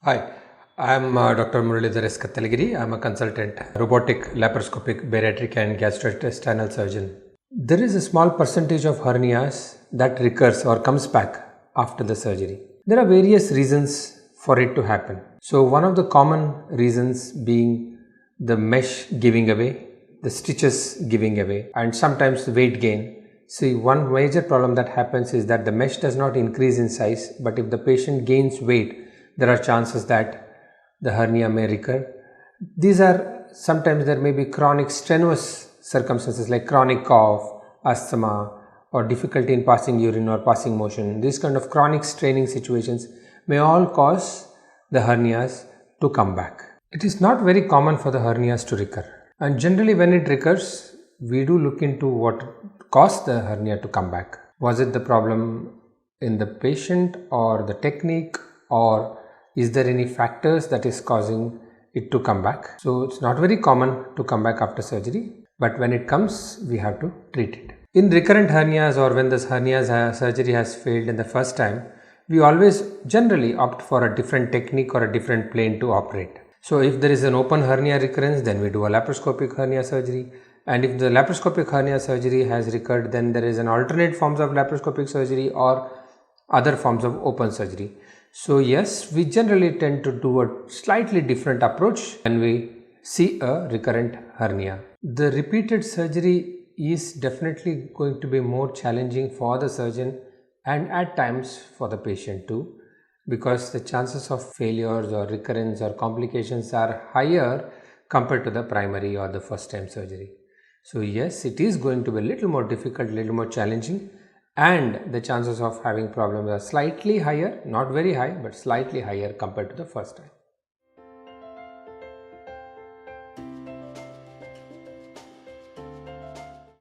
Hi, I'm Dr. Muralidhar Kathalagiri. I'm a consultant, robotic, laparoscopic, bariatric and gastrointestinal surgeon. There is a small percentage of hernias that recurs or comes back after the surgery. There are various reasons for it to happen. So one of the common reasons being the mesh giving away, the stitches giving away, and sometimes the weight gain. See, one major problem that happens is that the mesh does not increase in size, but if the patient gains weight, there are chances that the hernia may recur. Sometimes there may be chronic strenuous circumstances like chronic cough, asthma, or difficulty in passing urine or passing motion. These kind of chronic straining situations may all cause the hernias to come back. It is not very common for the hernias to recur, and generally when it recurs, we do look into what caused the hernia to come back. Was it the problem in the patient or the technique, or is there any factors that is causing it to come back? So it's not very common to come back after surgery, but when it comes, we have to treat it. In recurrent hernias, or when this surgery has failed in the first time, we always generally opt for a different technique or a different plane to operate. So if there is an open hernia recurrence, then we do a laparoscopic hernia surgery. And if the laparoscopic hernia surgery has recurred, then there is an alternate forms of laparoscopic surgery or other forms of open surgery. So yes, we generally tend to do a slightly different approach when we see a recurrent hernia. The repeated surgery is definitely going to be more challenging for the surgeon and at times for the patient too, because the chances of failures or recurrence or complications are higher compared to the primary or the first time surgery. So yes, it is going to be a little more difficult, a little more challenging, and the chances of having problems are slightly higher, not very high, but slightly higher compared to the first time.